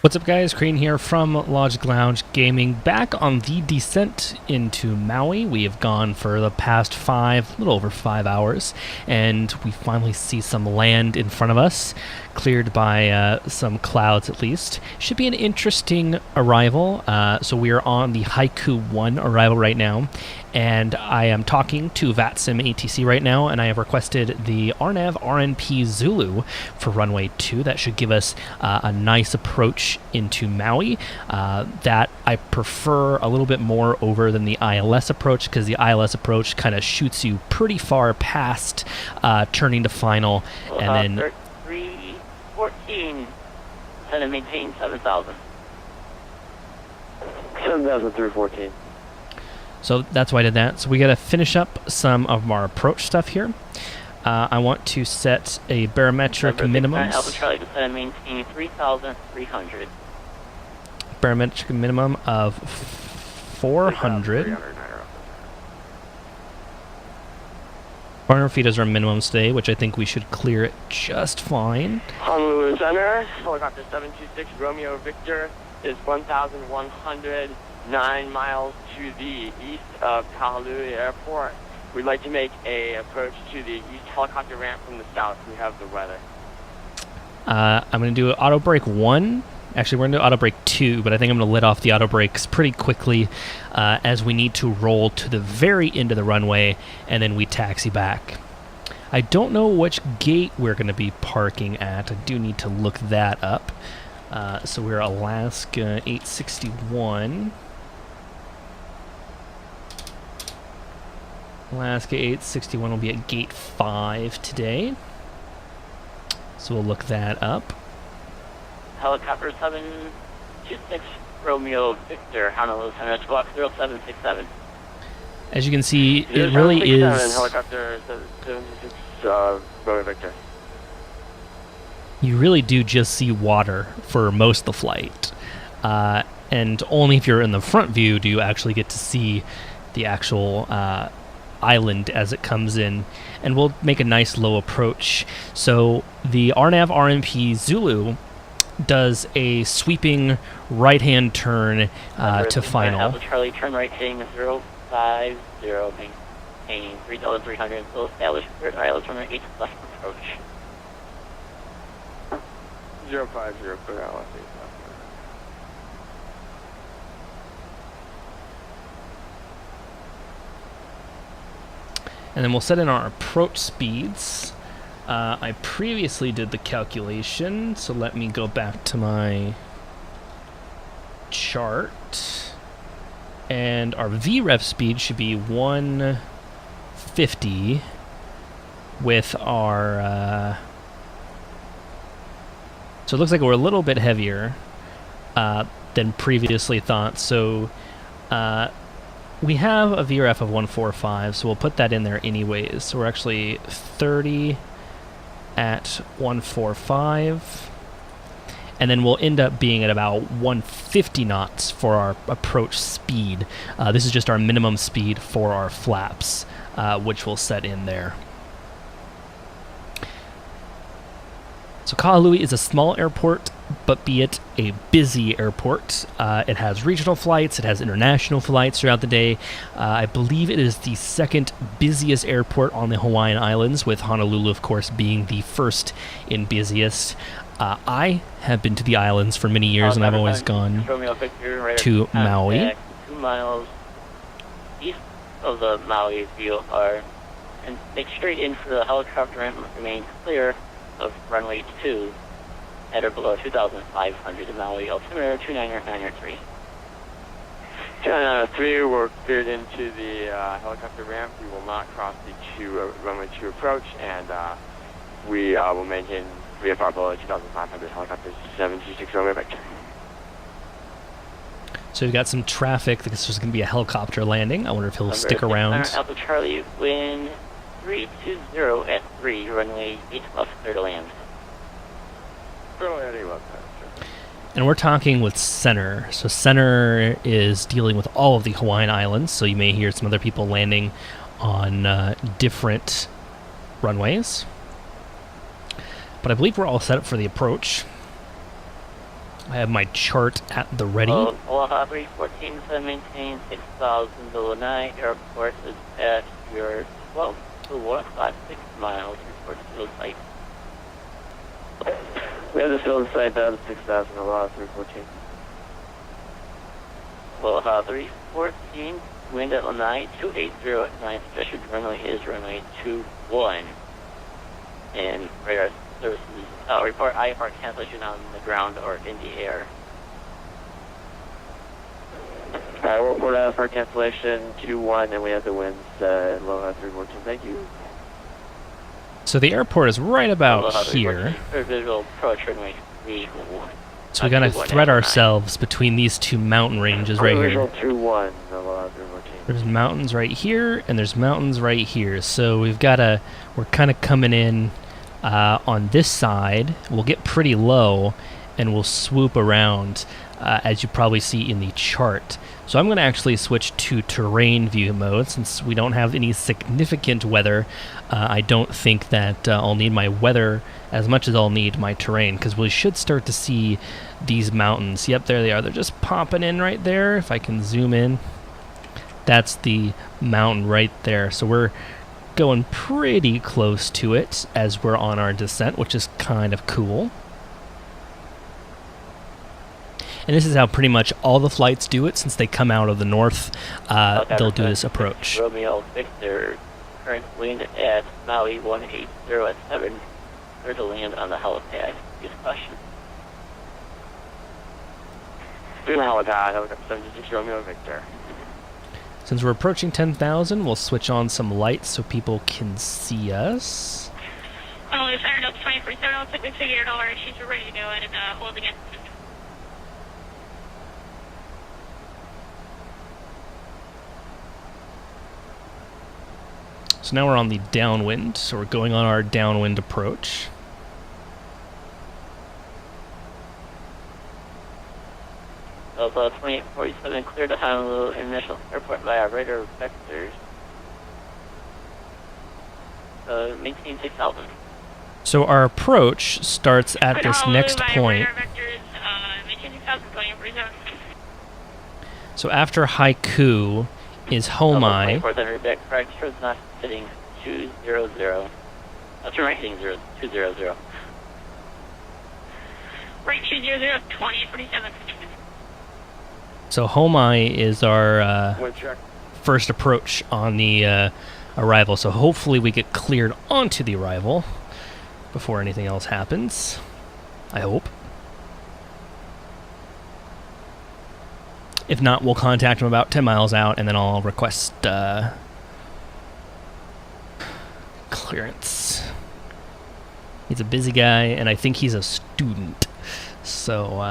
What's up, guys? Crane here from Logic Lounge Gaming, back on the descent into Maui. We have gone for the past a little over 5 hours, and we finally see some land in front of us, cleared by some clouds at least. Should be an interesting arrival. So we are on the Haiku 1 arrival right now, and I am talking to VATSIM ATC right now, and I have requested the RNAV RNP Zulu for runway 2. That should give us a nice approach into Maui that I prefer a little bit more over than the ILS approach, because the ILS approach kind of shoots you pretty far past turning to final, and then 314, and then maintain 7,000. 7,314. So that's why I did that. So we got to finish up some of our approach stuff here. I want to set a barometric minimum. Alpha Charlie descend and maintain 3,300. Barometric minimum of 400. 400 feet is our minimum today, which I think we should clear it just fine. Honolulu Center, helicopter 726 Romeo Victor is 1,109 miles to the east of Kahului Airport. We'd like to make a approach to the east helicopter ramp from the south. We have the weather. I'm going to do auto brake 1. Actually, we're going to do auto brake 2, but I think I'm going to let off the auto brakes pretty quickly as we need to roll to the very end of the runway, and then we taxi back. I don't know which gate we're going to be parking at. I do need to look that up. So we're Alaska 861. Alaska 861 will be at gate 5 today. So we'll look that up. Helicopter 726 Romeo Victor, Honolulu Center, block 0767. As you can see, it really is... Helicopter 726 Romeo Victor. You really do just see water for most of the flight. And only if you're in the front view do you actually get to see the actual island as it comes in. And we'll make a nice low approach. So the RNAV RNP Zulu does a sweeping right-hand turn to final. Alpha Charlie, turn right heading 050, maintaining 3,300, still established third island, turn right 8 left approach. 050 for Alice. And then we'll set in our approach speeds. I previously did the calculation, so let me go back to my chart. And our VREF speed should be 150 with our... so it looks like we're a little bit heavier than previously thought. So we have a VRF of 145, so we'll put that in there anyways. So we're actually 30 at 145, and then we'll end up being at about 150 knots for our approach speed. This is just our minimum speed for our flaps, which we'll set in there. So Kahului is a small airport, but be it a busy airport. It has regional flights, it has international flights throughout the day. I believe it is the second busiest airport on the Hawaiian Islands, with Honolulu, of course, being the first in busiest. I have been to the islands for many years, and I've always gone to Maui. 2 miles east of the Maui view and make straight in for the helicopter ramp, remain clear of runway 2 at or below 2,500 in Maui, altimeter 29903. 29903, we're cleared into the helicopter ramp. We will not cross the runway 2 approach, and we will maintain VFR below 2,500 helicopter 726 Romeo Victor. So we've got some traffic. This is going to be a helicopter landing. I wonder if he'll stick around. Alpha Charlie, wind 320 at 3, runway 8 left, clear to land. And we're talking with Center. So Center is dealing with all of the Hawaiian Islands, so you may hear some other people landing on different runways. But I believe we're all set up for the approach. I have my chart at the ready. Oahu 314 is maintained 6,000 below 9. Airport is at your 12 to 156 miles. Report to field site. We have the field site down to 6,000, Oahu 314. Oahu 314, wind at 9280 at 9, suggested runway is runway 21. And radar services, report IFR cancellation on the ground or in the air. Alright, we'll report IFR cancellation 2-1, and we have the winds at Aloha 314. Thank you. So the airport is right about Aloha here. Visual approach runway 31. So we gotta thread ourselves between these two mountain ranges right here. Visual 2-1, Aloha 314. There's mountains right here, and there's mountains right here. So we're kind of coming in on this side. We'll get pretty low, and we'll swoop around, as you probably see in the chart. So I'm going to actually switch to terrain view mode since we don't have any significant weather. I don't think that I'll need my weather as much as I'll need my terrain, because we should start to see these mountains. Yep, there they are. They're just popping in right there. If I can zoom in, that's the mountain right there. So we're going pretty close to it as we're on our descent, which is kind of cool. And this is how pretty much all the flights do it since they come out of the north. They'll do this approach. Romeo Victor, current wind at Maui 180 at 7. Clear to land on the helipad. Use caution. Through the helipad, helicopter 76 Romeo Victor. Since we're approaching 10,000, we'll switch on some lights so people can see us. Oh, it's fired up 24/7. I'll take the figure $1. She's ready to go and holding it. So now we're on the downwind, so we're going on our downwind approach. Alpha 2847, clear to Honolulu International Airport via radar vectors. Maintain 6,000. So our approach starts at this next point. So after Haiku is Homai. Correct, turn not hitting 200. Turn right hitting 200. Right 200, 2047. So Homai is our first approach on the arrival. So hopefully we get cleared onto the arrival before anything else happens. I hope. If not, we'll contact him about 10 miles out, and then I'll request clearance. He's a busy guy, and I think he's a student. So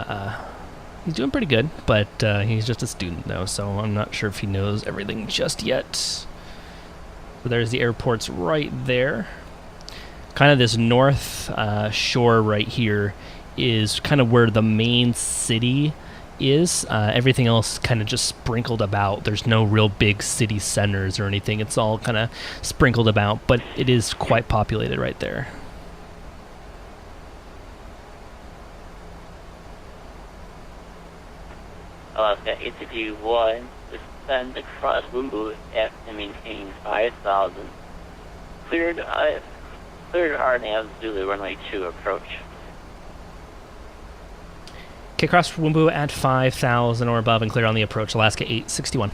he's doing pretty good, but he's just a student, though, so I'm not sure if he knows everything just yet. So there's the airports right there. Kind of this north shore right here is kind of where the main city is. Everything else kind of just sprinkled about. There's no real big city centers or anything. It's all kind of sprinkled about, but it is quite populated right there. Alaska ATP 1, descend across Wumbu at and maintain 5,000. Cleared RNAV Zulu runway 2 approach. Okay, cross Wumbu at 5,000 or above and clear on the approach. Alaska 861.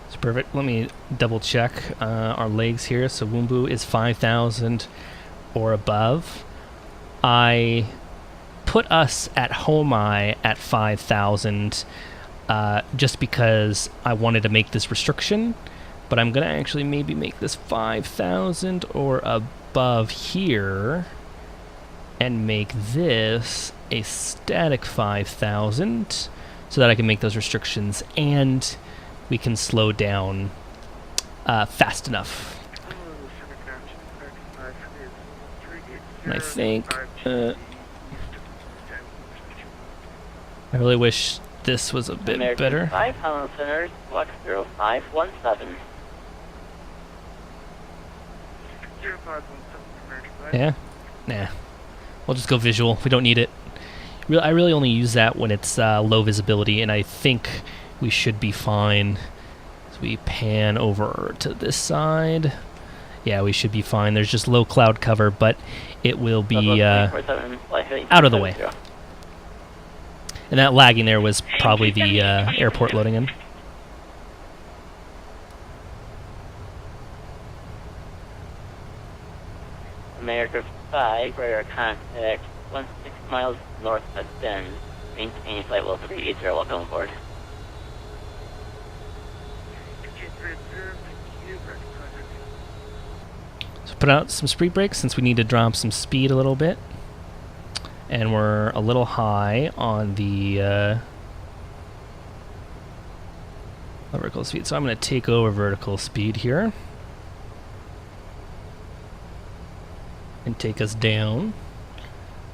That's perfect. Let me double check our legs here. So Wumbu is 5,000 or above. I put us at Homai at 5,000 just because I wanted to make this restriction, but I'm going to actually maybe make this 5,000 or above here and make this a static 5,000 so that I can make those restrictions and we can slow down fast enough. And I think I really wish this was a bit American better. 5 Holland Centers, Block 0517. Yeah? Nah. We'll just go visual. We don't need it. I really only use that when it's low visibility, and I think we should be fine. As we pan over to this side. Yeah, we should be fine. There's just low cloud cover, but it will be out of the way. And that lagging there was probably the airport loading in. America 5, radar contact 16 miles north of Bend. Maintain flight level 380, welcome aboard. So put out some speed brakes since we need to drop some speed a little bit. And we're a little high on the vertical speed. So I'm going to take over vertical speed here. And take us down.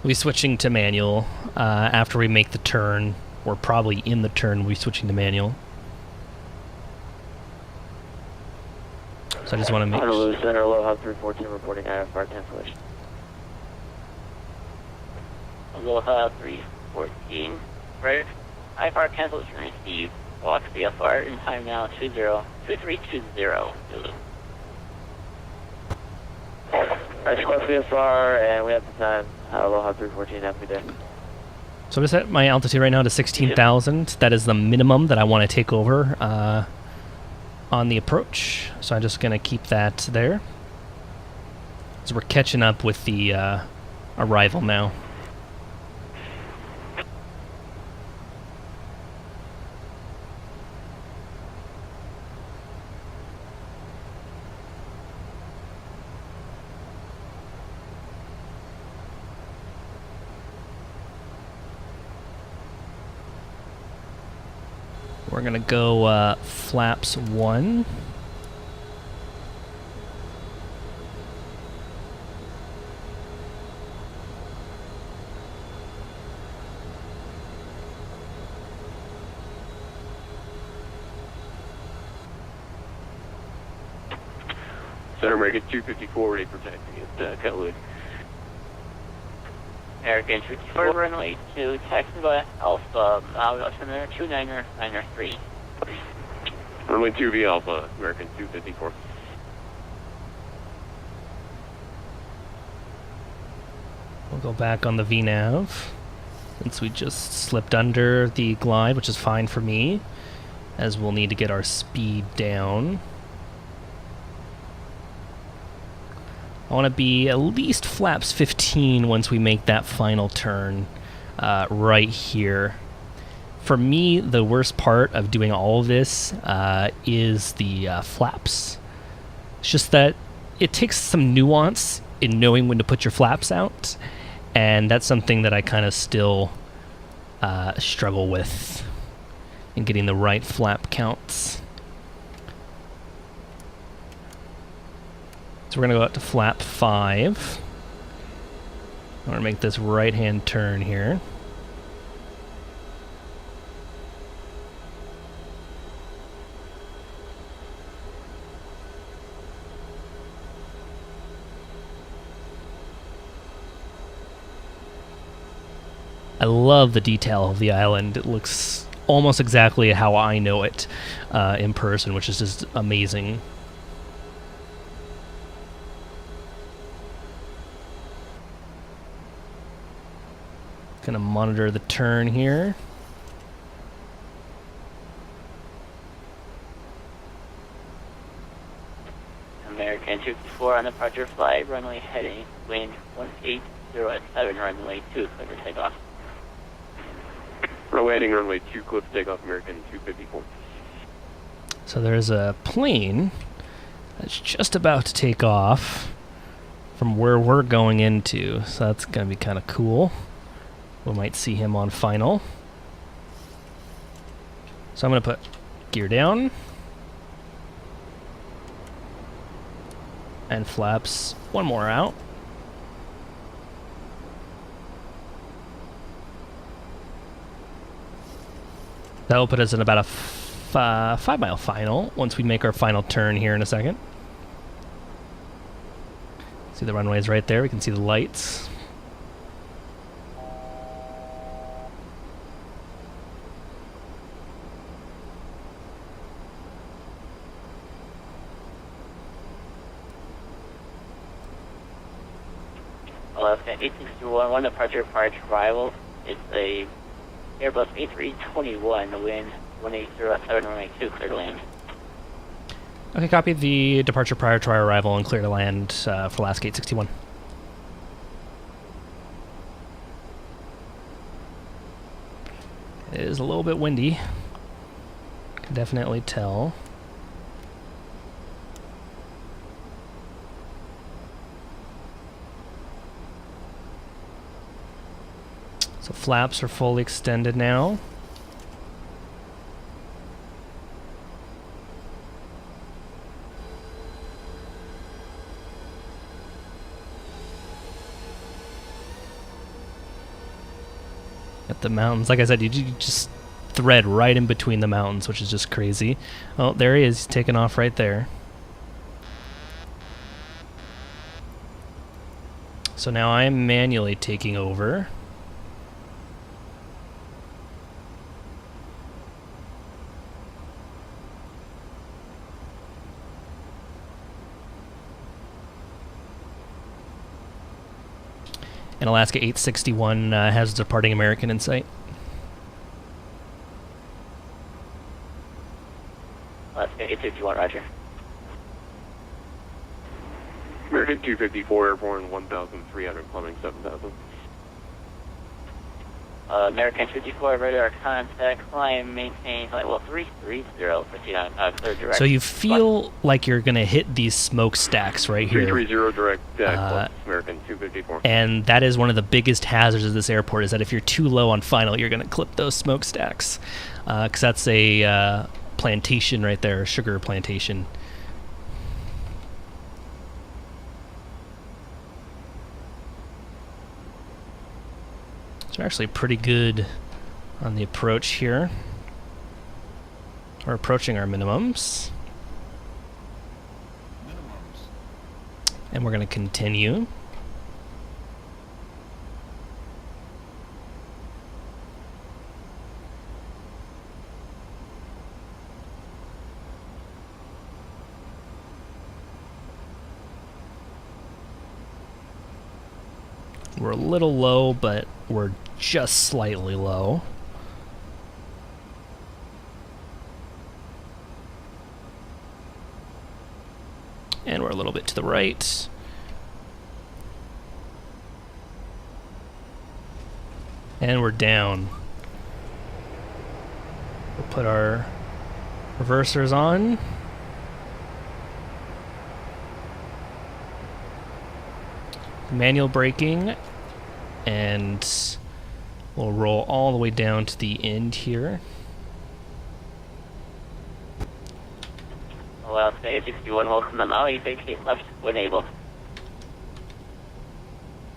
We'll be switching to manual after we make the turn. We're probably in the turn, we'll be switching to manual. So I just want to make Honolulu Center, Aloha 314 reporting IFR cancellation. Aloha 314, right? IFR cancellation received. Watch VFR in time now 2320. Alright, squad VFR, and we have the time. Aloha 314, have a good day. So I'm going to set my altitude right now to 16,000. That is the minimum that I want to take over on the approach. So I'm just going to keep that there. So we're catching up with the arrival now. We're gonna go flaps 1. Center American 254, ready for taxi at Kahului. American 54, runway 2, taxi by Alpha, Maui altimeter 29993. Runway 2V Alpha, American 254. We'll go back on the VNav, since we just slipped under the glide, which is fine for me, as we'll need to get our speed down. I want to be at least flaps 15 once we make that final turn right here. For me, the worst part of doing all of this is the flaps. It's just that it takes some nuance in knowing when to put your flaps out, and that's something that I kind of still struggle with in getting the right flap counts. So we're going to go out to flap 5. I'm going to make this right-hand turn here. I love the detail of the island. It looks almost exactly how I know it in person, which is just amazing. Gonna monitor the turn here. American 254 on departure flight, runway heading, wind 180 at 7, runway 2, clear for takeoff. Runway heading, runway 2, clear for takeoff, American 254. So there's a plane that's just about to take off from where we're going into, so that's gonna be kind of cool. We might see him on final. So I'm going to put gear down. And flaps one more out. That will put us in about a 5-mile final once we make our final turn here in a second. See the runways right there. We can see the lights. Alaska 861, one departure prior to arrival. It's a Airbus A321, the wind 180 runway 2, clear to land. Okay, copy the departure prior to our arrival and clear to land for Alaska 861. It is a little bit windy. Can definitely tell. So flaps are fully extended now. At the mountains, like I said, you just thread right in between the mountains, which is just crazy. Oh, there he is. He's taking off right there. So now I am manually taking over. And Alaska 861 has a departing American in sight. Alaska 861, roger. American 254, airborne 1,300, plumbing 7,000. American 54, radar contact, climb, maintain, well, 330, proceed on clear direct. So you feel like you're going to hit these smokestacks right here. 330 direct, plus American 254. And that is one of the biggest hazards of this airport, is that if you're too low on final, you're going to clip those smokestacks. Because that's a plantation right there, a sugar plantation. So we're actually pretty good on the approach here. We're approaching our minimums. And we're going to continue. We're a little low, but we're just slightly low. And we're a little bit to the right. And we're down. We'll put our reversers on. Manual braking, and we'll roll all the way down to the end here. Alaska 861, welcome to Maui, vacate left when able.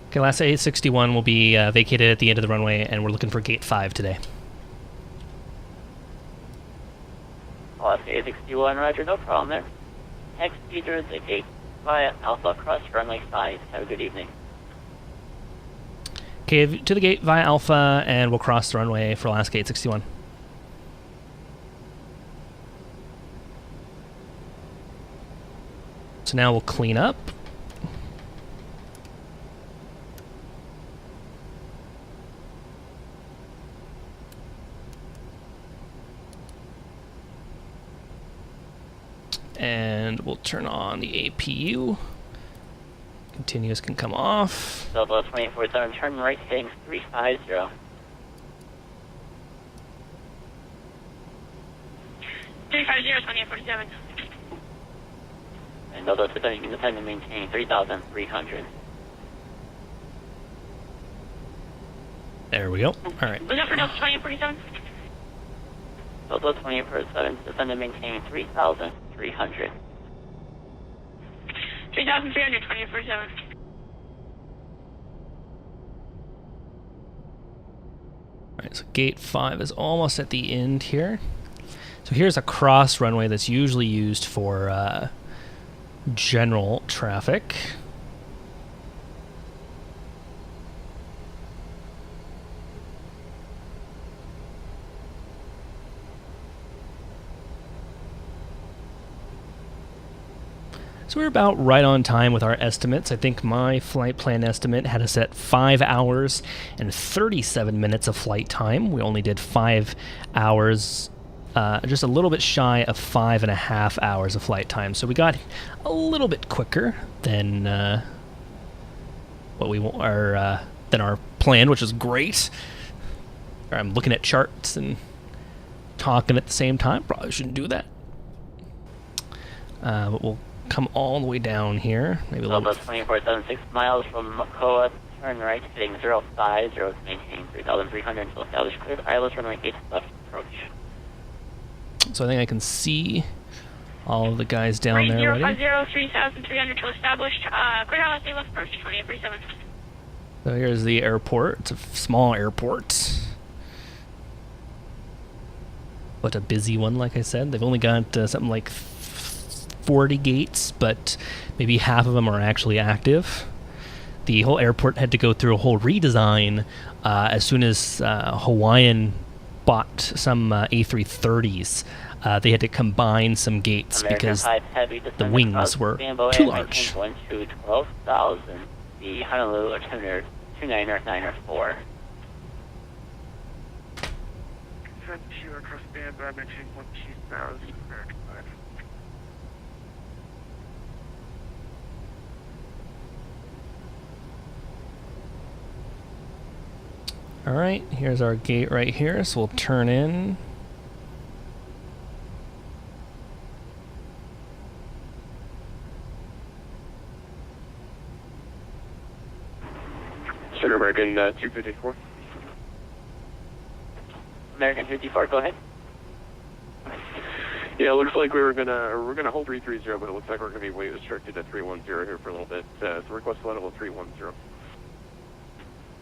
Okay, Alaska 861 will be vacated at the end of the runway, and we're looking for gate 5 today. Alaska 861, roger, no problem there. Next feeder is the gate via Alpha cross runway 5. Have a good evening. Okay, to the gate via Alpha, and we'll cross the runway for Alaska 861. So now we'll clean up. And we'll turn on the APU. Continuous can come off. Delta 247, turn right heading 350. 350, 2847. And Delta 270, you can defend and maintain 3,300. There we go. All right. Was that for Delta 2847? Delta 247, defend and maintain 3,300. 3,300, 2847. Alright, so gate 5 is almost at the end here. So here's a cross runway that's usually used for general traffic. So we're about right on time with our estimates. I think my flight plan estimate had us at 5 hours and 37 minutes of flight time. We only did 5 hours, just a little bit shy of 5.5 hours of flight time. So we got a little bit quicker than than our plan, which is great. I'm looking at charts and talking at the same time. Probably shouldn't do that. But we'll come all the way down here. Maybe a little bit. 2476 miles from Makoa. Turn right, heading 050, maintaining 3,300 until established clear. ILS runway 8 left approach. So I think I can see all of the guys down there already. 050, 3,300 to established. Clear ILS 8 left approach, 2837. So here's the airport. It's a small airport, but a busy one, like I said. They've only got something like 40 gates, but maybe half of them are actually active. The whole airport had to go through a whole redesign as soon as Hawaiian bought some A330s. They had to combine some gates because the wings were too large. 12,000. The Honolulu altimeter 2994. Across band by mentioning 1,000. All right, here's our gate right here, so we'll turn in. Center American 254. American 54, go ahead. Yeah, it looks like we're gonna hold 330, but it looks like we're gonna be weight restricted to 310 here for a little bit. So request flight level 310.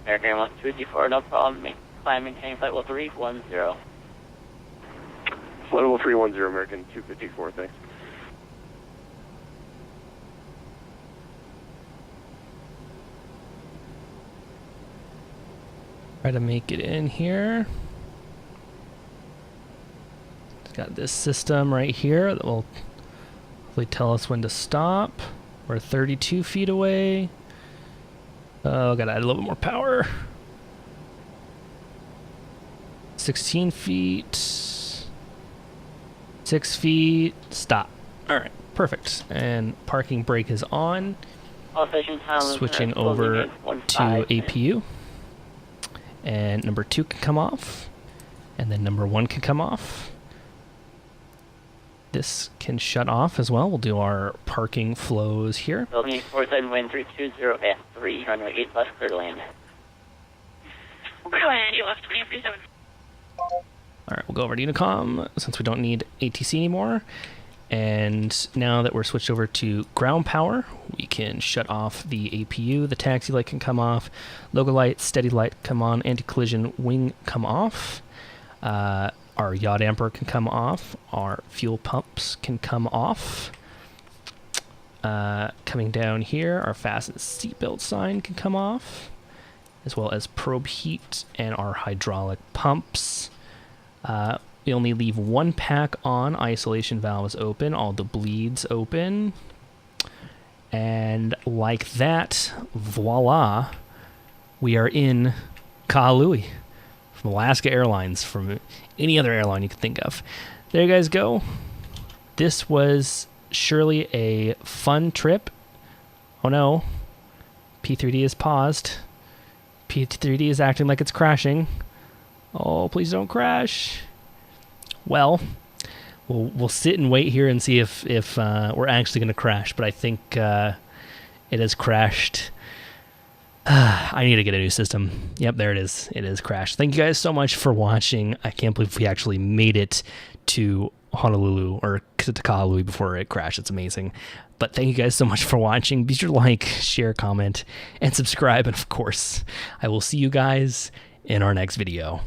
American 154, no problem. Climb maintaining flight level 310. Flight level 310, American 254, thanks. Try to make it in here. It's got this system right here that will hopefully tell us when to stop. We're 32 feet away. Oh, gotta add a little bit more power. 16 feet. 6 feet. Stop. Alright, perfect. And parking brake is on. Switching over to APU. And number 2 can come off. And then number 1 can come off. This can shut off as well. We'll do our parking flows here. Building 47, wind 320 F3, runway 8 left, clear to land. Clear to land, you left 2837. Alright, we'll go over to Unicom since we don't need ATC anymore. And now that we're switched over to ground power, we can shut off the APU. The taxi light can come off. Logo light, steady light come on. Anti-collision wing come off. Our yaw damper can come off. Our fuel pumps can come off. Coming down here, our fasten seatbelt sign can come off, as well as probe heat and our hydraulic pumps. We only leave one pack on. Isolation valve is open. All the bleeds open. And like that, voila, we are in Kahului from Alaska Airlines, from any other airline you can think of. There you guys go. This was surely a fun trip. Oh no, P3D is paused. P3D is acting like it's crashing. Oh, please don't crash. Well, we'll sit and wait here and see if we're actually going to crash, but I think it has crashed. I need to get a new system. Yep, there it is. It is crashed. Thank you guys so much for watching. I can't believe we actually made it to Honolulu, or to Kahului, before it crashed. It's amazing. But thank you guys so much for watching. Be sure to like, share, comment, and subscribe. And of course, I will see you guys in our next video.